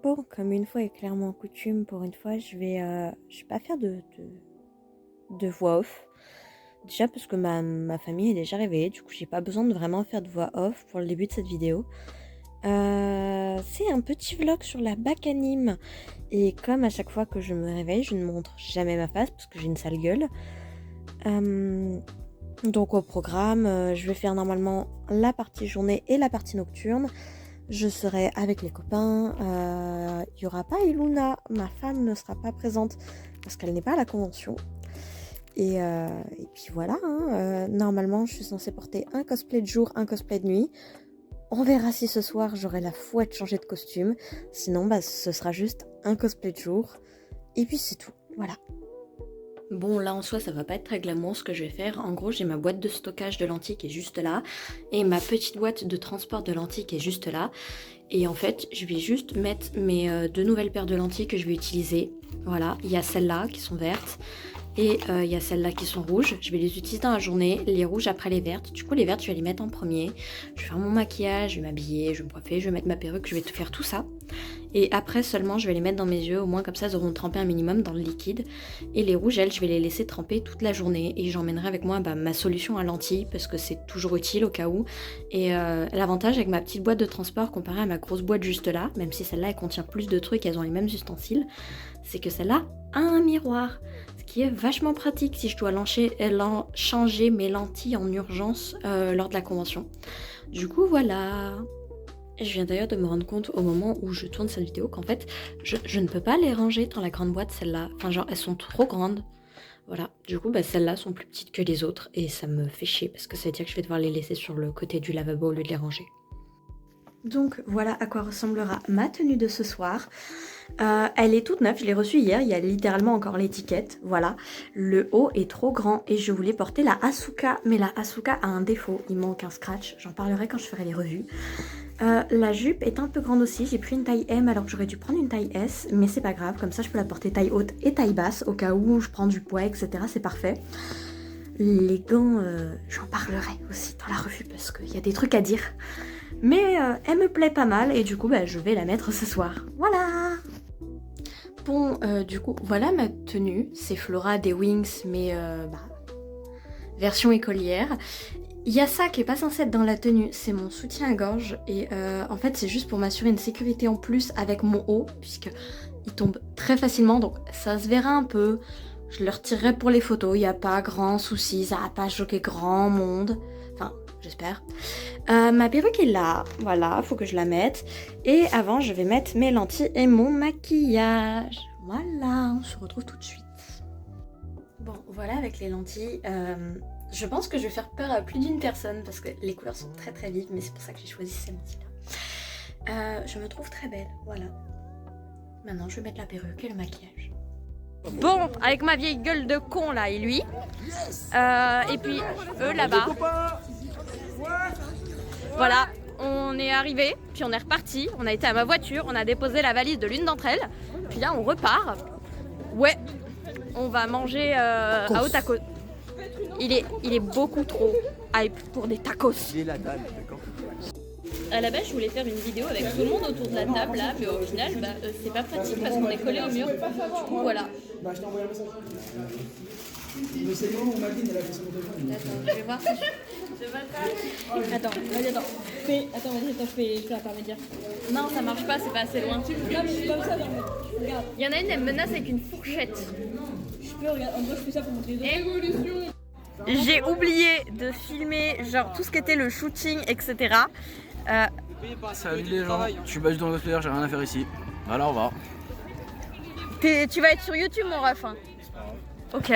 Bon, comme une fois est clairement coutume, pour une fois, je vais pas faire de voix off. Déjà parce que ma famille est déjà réveillée, du coup j'ai pas besoin de vraiment faire de voix off pour le début de cette vidéo. C'est un petit vlog sur la bac anime. Et comme à chaque fois que je me réveille, je ne montre jamais ma face parce que j'ai une sale gueule. Donc au programme, je vais faire normalement la partie journée et la partie nocturne. Je serai avec les copains, il n'y aura pas Iluna, ma femme ne sera pas présente parce qu'elle n'est pas à la convention. Et puis voilà, hein, normalement je suis censée porter un cosplay de jour, un cosplay de nuit. On verra si ce soir j'aurai la foi de changer de costume, sinon ce sera juste un cosplay de jour. Et puis c'est tout, voilà. Bon, là en soi ça va pas être très glamour ce que je vais faire. En gros j'ai ma boîte de stockage de lentilles qui est juste là et ma petite boîte de transport de lentilles qui est juste là. Et en fait je vais juste mettre mes deux nouvelles paires de lentilles que je vais utiliser. Voilà, il y a celles-là qui sont vertes et il y a celles-là qui sont rouges. Je vais les utiliser dans la journée, les rouges après les vertes. Du coup les vertes je vais les mettre en premier. Je vais faire mon maquillage, je vais m'habiller, je vais me coiffer, je vais mettre ma perruque, je vais tout faire tout ça. Et après seulement je vais les mettre dans mes yeux, au moins comme ça elles auront trempé un minimum dans le liquide. Et les rouges, elles, je vais les laisser tremper toute la journée. Et j'emmènerai avec moi ma solution à lentilles parce que c'est toujours utile au cas où. Et l'avantage avec ma petite boîte de transport comparée à ma grosse boîte juste là, même si celle-là elle contient plus de trucs, elles ont les mêmes ustensiles, c'est que celle-là a un miroir. Ce qui est vachement pratique si je dois changer mes lentilles en urgence lors de la convention. Du coup voilà. Je viens d'ailleurs de me rendre compte au moment où je tourne cette vidéo qu'en fait je ne peux pas les ranger dans la grande boîte celles-là, enfin genre elles sont trop grandes. Voilà, du coup celles-là sont plus petites que les autres et ça me fait chier parce que ça veut dire que je vais devoir les laisser sur le côté du lavabo au lieu de les ranger. Donc voilà à quoi ressemblera ma tenue de ce soir. Elle est toute neuve, je l'ai reçue hier, il y a littéralement encore l'étiquette, voilà. Le haut est trop grand et je voulais porter la Asuka, mais la Asuka a un défaut, il manque un scratch, j'en parlerai quand je ferai les revues. La jupe est un peu grande aussi, j'ai pris une taille M alors que j'aurais dû prendre une taille S, mais c'est pas grave, comme ça je peux la porter taille haute et taille basse, au cas où je prends du poids, etc. C'est parfait. Les gants, j'en parlerai aussi dans la revue parce qu'il y a des trucs à dire. Mais elle me plaît pas mal et du coup je vais la mettre ce soir. Voilà. Bon, du coup, voilà ma tenue. C'est Flora des Wings, mais version écolière. Il y a ça qui est pas censé être dans la tenue, c'est mon soutien-gorge. Et en fait, c'est juste pour m'assurer une sécurité en plus avec mon haut, puisqu'il tombe très facilement, donc ça se verra un peu. Je le retirerai pour les photos, il n'y a pas grand souci, ça va pas choquer grand monde. Enfin, j'espère. Ma perruque est là, voilà, faut que je la mette. Et avant, je vais mettre mes lentilles et mon maquillage. Voilà, on se retrouve tout de suite. Bon, voilà avec les lentilles. Je pense que je vais faire peur à plus d'une personne parce que les couleurs sont très très vives, mais c'est pour ça que j'ai choisi ces lentilles-là. Je me trouve très belle, voilà. Maintenant, je vais mettre la perruque et le maquillage. Bon, avec ma vieille gueule de con là et lui. Et puis eux là-bas. Voilà, on est arrivé, puis on est reparti. On a été à ma voiture, on a déposé la valise de l'une d'entre elles. Puis là, on repart. Ouais, on va manger à Otako. Il est beaucoup trop hype pour des tacos. Il est la dalle, d'accord. À la base, je voulais faire une vidéo avec tout le monde autour de la table là, mais au final, c'est pas pratique parce qu'on est collé au mur. Du coup, voilà. Je t'ai envoyé un message. Mais c'est bon, on m'a dit qu'elle a fait son téléphone. Attends, je vais voir si je vais pas. Attends, vas-y, attends. Je fais l'intermédiaire. Non, ça marche pas, c'est pas assez loin. Non, mais c'est comme ça, regarde. Il y en a une, elle me menace avec une fourchette. Je peux, regarde, en gros, je fais ça pour montrer les évolutions. J'ai oublié de filmer genre tout ce qui était le shooting, etc. Salut les gens, je suis badge dans le cosplayer, j'ai rien à faire ici. Alors on va. Tu vas être sur YouTube mon ref hein. Ok,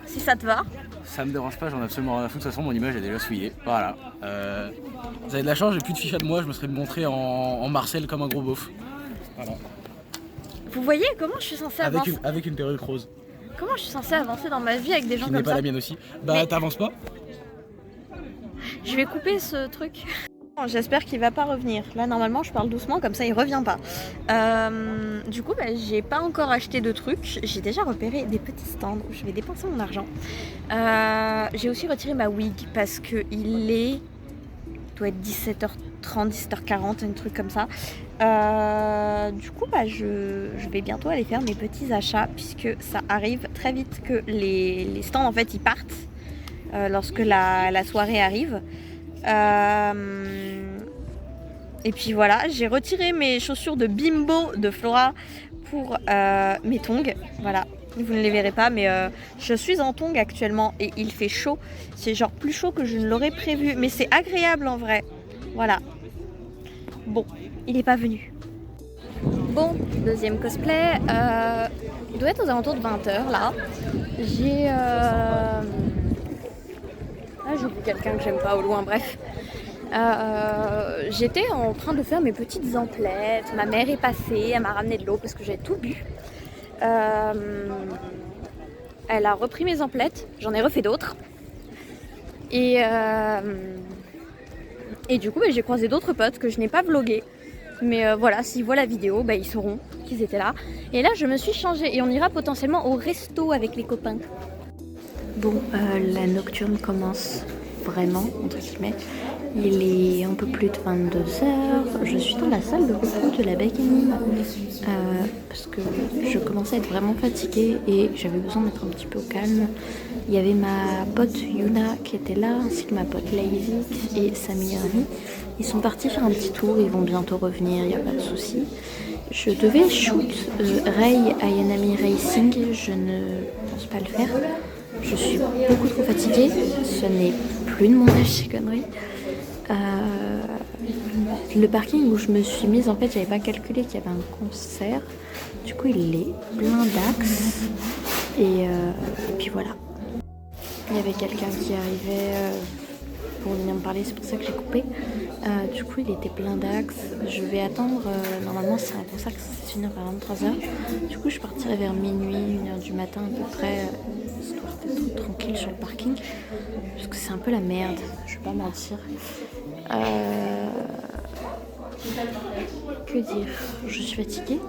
si ça te va. Ça me dérange pas, j'en ai absolument rien à foutre, de toute façon mon image est déjà souillée. Voilà. Vous avez de la chance, j'ai plus de fiches de moi, je me serais montré en Marcel comme un gros beauf. Voilà. Vous voyez comment je suis censée avancer avec une perruque rose. Comment je suis censée avancer dans ma vie avec des gens qui comme ça? Qui n'est pas la mienne aussi. Bah mais... t'avances pas. Je vais couper ce truc. J'espère qu'il va pas revenir. Là normalement je parle doucement comme ça il revient pas. Du coup j'ai pas encore acheté de trucs. J'ai déjà repéré des petits stands où je vais dépenser mon argent. J'ai aussi retiré ma wig parce que doit être 17h30, 17h40, un truc comme ça. du coup, je vais bientôt aller faire mes petits achats puisque ça arrive très vite que les stands en fait ils partent lorsque la soirée arrive. Et puis voilà, j'ai retiré mes chaussures de Bimbo de Flora pour mes tongs. Voilà, vous ne les verrez pas, mais je suis en tongs actuellement et il fait chaud. C'est genre plus chaud que je ne l'aurais prévu, mais c'est agréable en vrai. Voilà. Bon, il n'est pas venu. Bon, deuxième cosplay. Il doit être aux alentours de 20h là. J'ai... Ah, j'ai vu quelqu'un que j'aime pas au loin, bref. J'étais en train de faire mes petites emplettes. Ma mère est passée, elle m'a ramené de l'eau parce que j'ai tout bu. Elle a repris mes emplettes, j'en ai refait d'autres. Et du coup, j'ai croisé d'autres potes que je n'ai pas vlogué. Mais voilà, s'ils voient la vidéo, ils sauront qu'ils étaient là. Et là, je me suis changée et on ira potentiellement au resto avec les copains. Bon, la nocturne commence vraiment, entre guillemets. Il est un peu plus de 22h. Je suis dans la salle de repos de la Baccanim parce que je commençais à être vraiment fatiguée et j'avais besoin d'être un petit peu au calme. Il y avait ma pote Yuna qui était là, ainsi que ma pote Lazy et sa meilleure amie. Ils sont partis faire un petit tour, ils vont bientôt revenir, il n'y a pas de souci. Je devais shoot Rei Ayanami Racing, je ne pense pas le faire. Je suis beaucoup trop fatiguée, ce n'est plus de mon âge ces conneries. Le parking où je me suis mise, en fait, j'avais pas calculé qu'il y avait un concert. Du coup, il est plein d'axes. Et puis voilà. Il y avait quelqu'un qui arrivait pour venir me parler, c'est pour ça que j'ai coupé. Du coup, il était plein d'axes. Je vais attendre. Normalement, c'est un concert qui se finir vers 23h. Du coup, je partirai vers minuit, 1h du matin à peu près, histoire d'être tranquille sur le parking. Parce que c'est un peu la merde, je vais pas mentir. Que dire? Je suis fatiguée.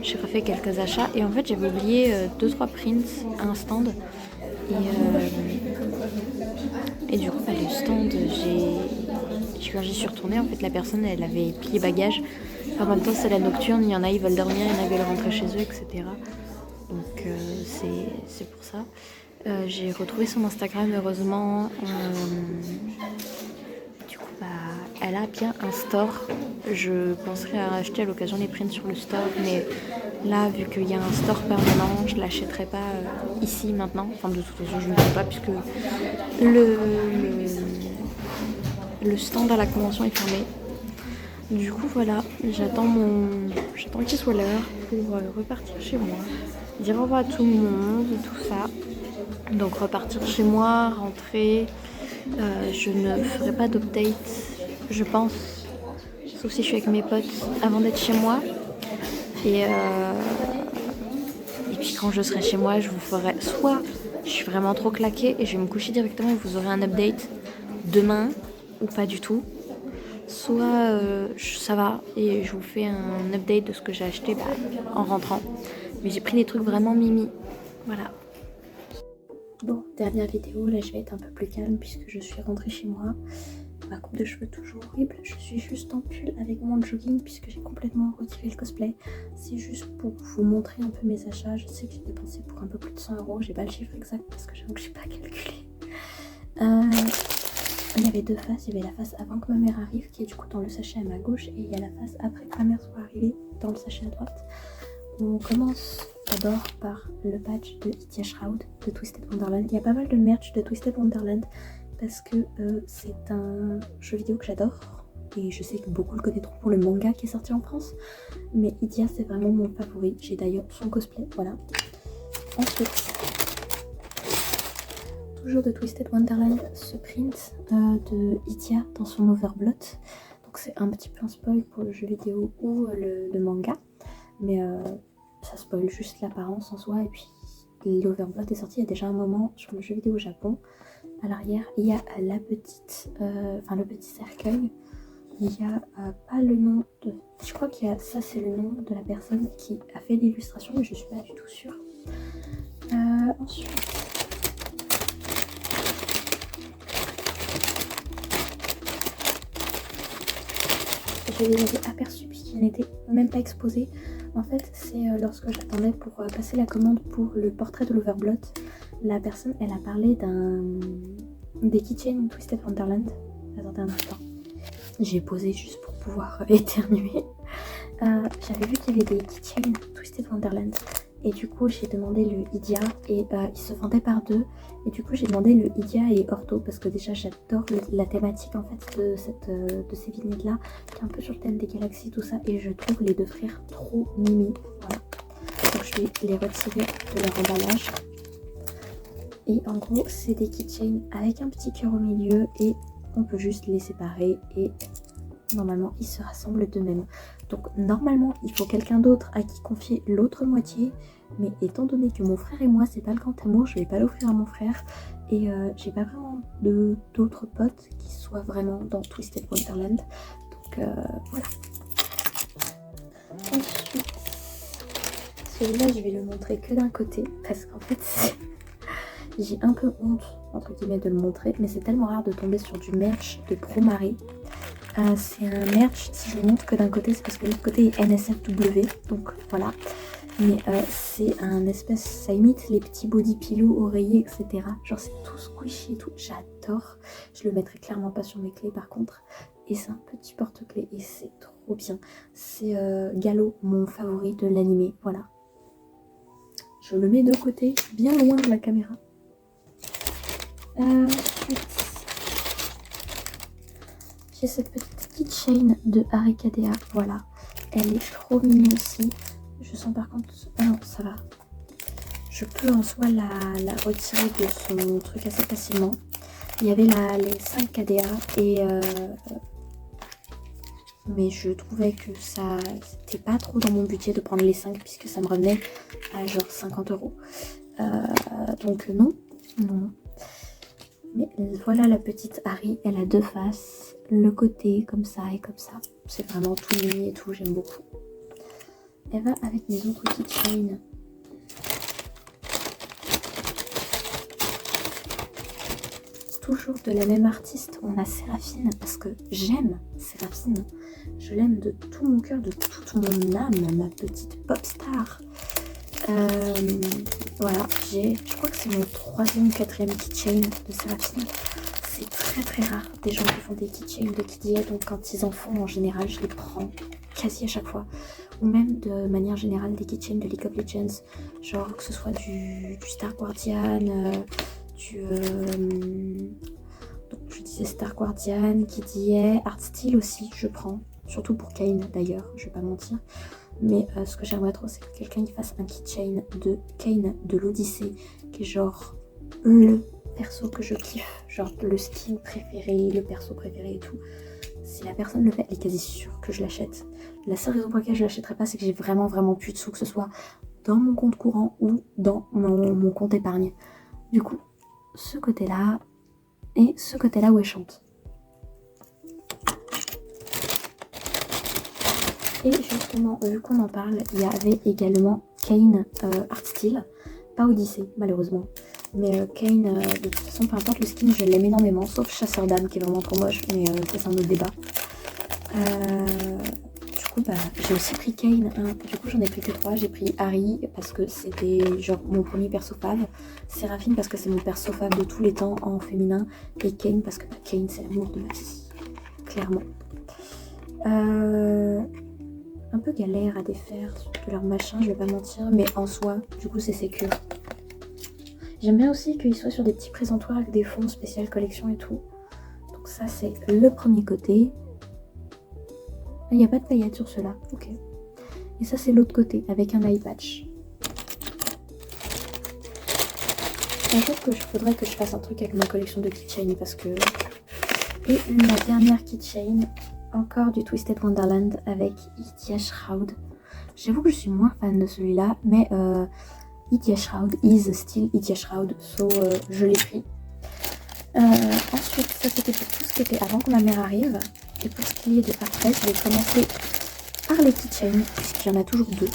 J'ai refait quelques achats et en fait, j'avais oublié 2-3 prints à un stand. Et du coup, le stand, quand j'y suis retournée, en fait, la personne, elle avait plié bagages. En même temps, c'est la nocturne, il y en a, ils veulent dormir, il y en a, ils veulent rentrer chez eux, etc. Donc, c'est pour ça. J'ai retrouvé son Instagram, heureusement. Du coup, elle a bien un store. Je penserais à acheter à l'occasion les prints sur le store, mais là, vu qu'il y a un store permanent, je l'achèterai pas ici maintenant. Enfin, de toute façon, je ne peux pas puisque le stand à la convention est fermé. Du coup, voilà, j'attends qu'il soit l'heure pour repartir chez moi, dire au revoir à tout le monde, tout ça. Donc repartir chez moi, rentrer. Je ne ferai pas d'update, je pense, sauf si je suis avec mes potes avant d'être chez moi. Et puis quand je serai chez moi, je vous ferai soit je suis vraiment trop claquée et je vais me coucher directement et vous aurez un update demain ou pas du tout. Soit ça va et je vous fais un update de ce que j'ai acheté en rentrant. Mais j'ai pris des trucs vraiment mimi. Voilà. Bon, dernière vidéo, là je vais être un peu plus calme puisque je suis rentrée chez moi. Ma coupe de cheveux toujours horrible, je suis juste en pull avec mon jogging puisque j'ai complètement retiré le cosplay. C'est juste pour vous montrer un peu mes achats. Je sais que j'ai dépensé pour un peu plus de 100 €, j'ai pas le chiffre exact parce que j'avoue que j'ai pas calculé. Il y avait deux faces, il y avait la face avant que ma mère arrive qui est du coup dans le sachet à ma gauche et il y a la face après que ma mère soit arrivée dans le sachet à droite. On commence d'abord par le patch de Itia Shroud de Twisted Wonderland. Il y a pas mal de merch de Twisted Wonderland parce que c'est un jeu vidéo que j'adore et je sais que beaucoup le connaîtront pour le manga qui est sorti en France, mais Itia c'est vraiment mon favori. J'ai d'ailleurs son cosplay, voilà. Ensuite, toujours de Twisted Wonderland, ce print de Itia dans son overblot. Donc c'est un petit peu un spoil pour le jeu vidéo ou le manga, mais ça spoil juste l'apparence en soi. Et puis l'overblot est sorti il y a déjà un moment sur le jeu vidéo au Japon. À l'arrière il y a le petit cercueil. Il y a pas le nom de... Je crois qu'il y a... Ça c'est le nom de la personne qui a fait l'illustration, mais je suis pas du tout sûre. Ensuite... je les avais aperçus puisqu'ils n'étaient même pas exposés. En fait, c'est lorsque j'attendais pour passer la commande pour le portrait de l'Overblot, la personne, elle a parlé des keychains Twisted Wonderland. Attendez un instant. J'ai posé juste pour pouvoir éternuer. J'avais vu qu'il y avait des keychains Twisted Wonderland. Et du coup, j'ai demandé le Idia et il se vendait par deux. Et du coup, j'ai demandé le Idia et Ortho parce que déjà, j'adore la thématique en fait de ces vinyles-là, qui est un peu sur le thème des galaxies, tout ça. Et je trouve les deux frères trop mimi. Voilà. Donc, je vais les retirer de leur emballage. Et en gros, c'est des keychains avec un petit cœur au milieu et on peut juste les séparer et normalement, ils se rassemblent d'eux-mêmes. Donc normalement, il faut quelqu'un d'autre à qui confier l'autre moitié. Mais étant donné que mon frère et moi, c'est pas le grand amour, je vais pas l'offrir à mon frère. Et j'ai pas vraiment d'autres potes qui soient vraiment dans Twisted Wonderland. Donc voilà. Ensuite, celui-là, je vais le montrer que d'un côté. Parce qu'en fait, j'ai un peu honte, entre guillemets, de le montrer. Mais c'est tellement rare de tomber sur du merch de Promare. C'est un merch, si je le montre que d'un côté, c'est parce que l'autre côté est NSFW, donc voilà. Mais c'est un espèce, ça imite les petits body pillows, oreillers, etc. Genre c'est tout squishy et tout, j'adore. Je le mettrai clairement pas sur mes clés par contre. Et c'est un petit porte-clés et c'est trop bien. C'est Gallo, mon favori de l'animé, voilà. Je le mets de côté, bien loin de la caméra. Ensuite, j'ai cette petite keychain de Arikadea, voilà. Elle est trop mignonne aussi. Je sens par contre... Ah non, ça va. Je peux en soi la retirer de son truc assez facilement. Il y avait les 5 KDA et... mais je trouvais que ça... C'était pas trop dans mon budget de prendre les 5 puisque ça me revenait à genre 50 €. Donc non. Mais voilà la petite Harry, elle a deux faces. Le côté comme ça et comme ça. C'est vraiment tout mini et tout, j'aime beaucoup. Elle va avec mes autres keychains. Toujours de la même artiste, on a Séraphine, parce que j'aime Séraphine. Je l'aime de tout mon cœur, de toute mon âme, ma petite pop star. Voilà, je crois que c'est mon 3e ou 4e keychain de Séraphine. C'est très très rare des gens qui font des keychains de Kidia, donc quand ils en font en général, je les prends quasi à chaque fois. Ou même de manière générale des keychains de League of Legends, genre que ce soit du Star Guardian, donc je disais Star Guardian, Kidia, Artsteel aussi, je prends. Surtout pour Kayn d'ailleurs, je vais pas mentir. Mais ce que j'aimerais trop, c'est que quelqu'un qui fasse un keychain de Kayn de l'Odyssée, qui est genre le perso que je kiffe, genre le skin préféré, le perso préféré et tout. Si la personne le fait, elle est quasi sûre que je l'achète. La seule raison pour laquelle je l'achèterai pas, c'est que j'ai vraiment plus de sous, que ce soit dans mon compte courant ou dans mon compte épargne. Du coup, ce côté-là et ce côté-là où elle chante. Et justement, vu qu'on en parle, il y avait également Kayn Artsteel, pas Odyssey malheureusement. Mais Kayn, de toute façon, peu importe le skin, je l'aime énormément, sauf Chasseur d'âme qui est vraiment trop moche, mais ça c'est un autre débat. Du coup, j'ai aussi pris Kayn, hein. Du coup j'en ai pris que 3, j'ai pris Harry parce que c'était genre mon premier perso fave, Séraphine parce que c'est mon perso fave de tous les temps en féminin, et Kayn parce que Kayn c'est l'amour de ma vie, clairement. Un peu galère à défaire de leur machin, je vais pas mentir, mais en soi, du coup c'est sécure. J'aime bien aussi qu'ils soient sur des petits présentoirs avec des fonds spécial collection et tout. Donc ça c'est le premier côté. Il n'y a pas de paillettes sur ceux-là, ok. Et ça c'est l'autre côté avec un eye patch. En fait que je faudrait que je fasse un truc avec ma collection de keychains parce que... Et la dernière keychain, encore du Twisted Wonderland avec Idia Shroud. J'avoue que je suis moins fan de celui-là, mais Idia Shroud is still Idia Shroud, so je l'ai pris. Ensuite, ça c'était pour tout ce qui était avant que ma mère arrive. Et pour ce qui est de après, je vais commencer par les keychains, puisqu'il y en a toujours deux.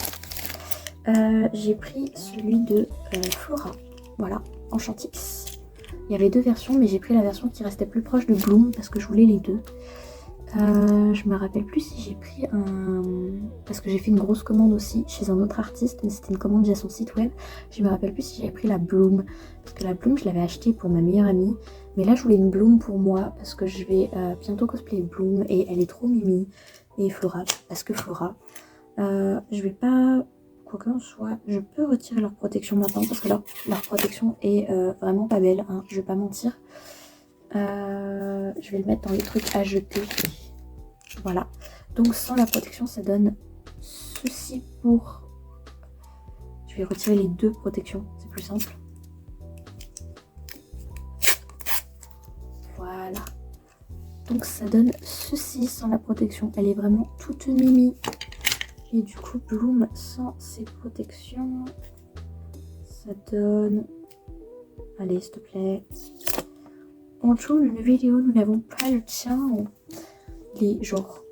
J'ai pris celui de Flora, voilà, Enchantix. Il y avait deux versions, mais j'ai pris la version qui restait plus proche de Bloom, parce que je voulais les deux. Je me rappelle plus si j'ai pris un... Parce que j'ai fait une grosse commande aussi chez un autre artiste, mais c'était une commande via son site web. Je me rappelle plus si j'avais pris la Bloom. Parce que la Bloom, je l'avais achetée pour ma meilleure amie. Mais là, je voulais une Bloom pour moi, parce que je vais bientôt cosplayer Bloom, et elle est trop mimi. Et Flora, parce que Flora. Je vais pas... Quoi qu'en soit, je peux retirer leur protection maintenant, parce que leur protection est vraiment pas belle, hein, je vais pas mentir. Je vais le mettre dans les trucs à jeter. Voilà. Donc sans la protection, ça donne ceci pour... Je vais retirer les 2 protections, c'est plus simple. Voilà. Donc ça donne ceci sans la protection. Elle est vraiment toute mimi. Et du coup, Bloom sans ses protections, ça donne... Allez, s'il te plaît. On tourne une vidéo, nous n'avons pas le tien. Il est genre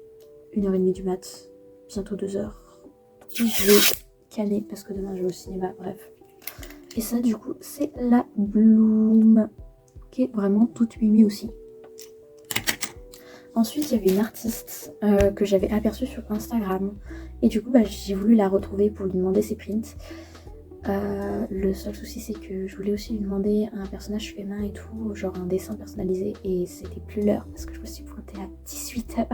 1h30 du mat, bientôt 2h. Je vais canner parce que demain je vais au cinéma, bref. Et ça du coup c'est la Bloom, qui est vraiment toute mimi aussi. Ensuite il y avait une artiste que j'avais aperçue sur Instagram. Et du coup j'ai voulu la retrouver pour lui demander ses prints. Le seul souci c'est que je voulais aussi lui demander un personnage fait main et tout, genre un dessin personnalisé, et c'était plus l'heure parce que je me suis pointée à 18h.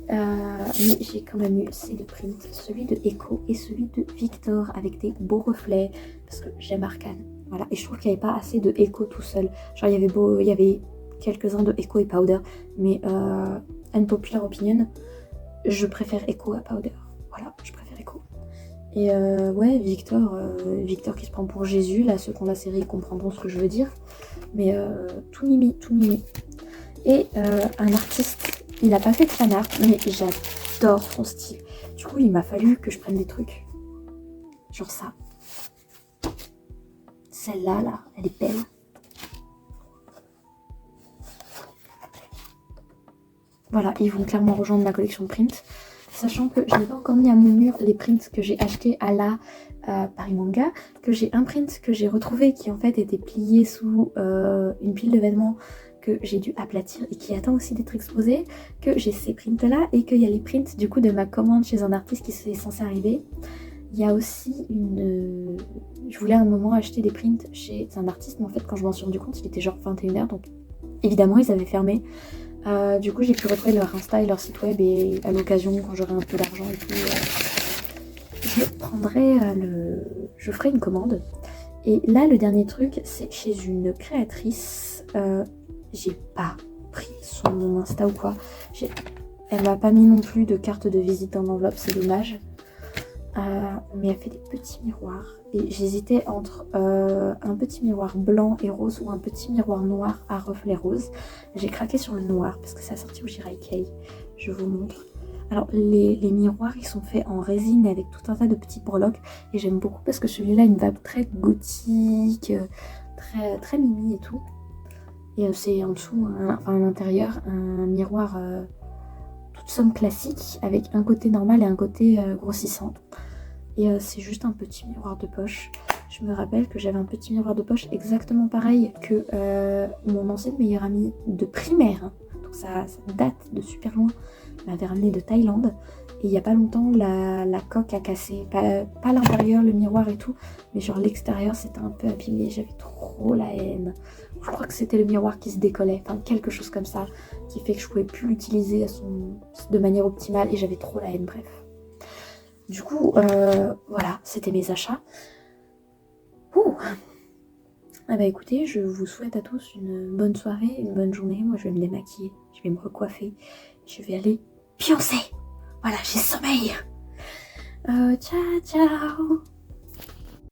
Mais j'ai quand même eu ces 2 prints, celui de Echo et celui de Victor avec des beaux reflets parce que j'aime Arcane. Voilà, et je trouve qu'il n'y avait pas assez de Echo tout seul. Genre il y avait quelques-uns de Echo et Powder, mais unpopular opinion, je préfère Echo à Powder. Voilà, je préfère Echo. Et ouais, Victor qui se prend pour Jésus, là ceux qui ont la série comprendront ce que je veux dire. Mais tout mimi, tout mimi. Et un artiste, il a pas fait de fanart, mais j'adore son style. Du coup, il m'a fallu que je prenne des trucs. Genre ça. Celle-là, là, elle est belle. Voilà, ils vont clairement rejoindre ma collection de prints. Sachant que je n'ai pas encore mis à mon mur les prints que j'ai achetés à la Paris Manga, que j'ai un print que j'ai retrouvé qui en fait était plié sous une pile de vêtements que j'ai dû aplatir et qui attend aussi d'être exposé, que j'ai ces prints là et qu'il y a les prints du coup de ma commande chez un artiste qui est censé arriver. Il y a aussi une... Je voulais à un moment acheter des prints chez un artiste, mais en fait quand je m'en suis rendu compte il était genre 21h, donc évidemment ils avaient fermé. Du coup j'ai pu retrouver leur Insta et leur site web, et à l'occasion quand j'aurai un peu d'argent et tout, je prendrai je ferai une commande. Et là le dernier truc c'est chez une créatrice, j'ai pas pris son Insta ou quoi, elle m'a pas mis non plus de carte de visite dans l'enveloppe, c'est dommage. Mais elle fait des petits miroirs et j'hésitais entre un petit miroir blanc et rose ou un petit miroir noir à reflet rose. J'ai craqué sur le noir parce que ça a sorti au Shirai-Kei. Je vous montre. Alors les miroirs ils sont faits en résine avec tout un tas de petites breloques et j'aime beaucoup parce que celui-là a une vibe très gothique, très mimi et tout. Et c'est en dessous, à l'intérieur, un miroir toute somme classique avec un côté normal et un côté grossissant. Et c'est juste un petit miroir de poche. Je me rappelle que j'avais un petit miroir de poche exactement pareil que mon ancienne meilleure amie de primaire, hein. Donc ça date de super loin, m'avait ramené de Thaïlande. Et il n'y a pas longtemps, la coque a cassé. Pas l'intérieur, le miroir et tout, mais genre l'extérieur c'était un peu abîmé. J'avais trop la haine. Je crois que c'était le miroir qui se décollait, enfin quelque chose comme ça, qui fait que je pouvais plus l'utiliser de manière optimale et j'avais trop la haine, bref. Du coup, voilà, c'était mes achats. Ouh. Ah bah écoutez, je vous souhaite à tous une bonne soirée, une bonne journée. Moi je vais me démaquiller, je vais me recoiffer, je vais aller pioncer. Voilà, j'ai sommeil. Ciao, ciao.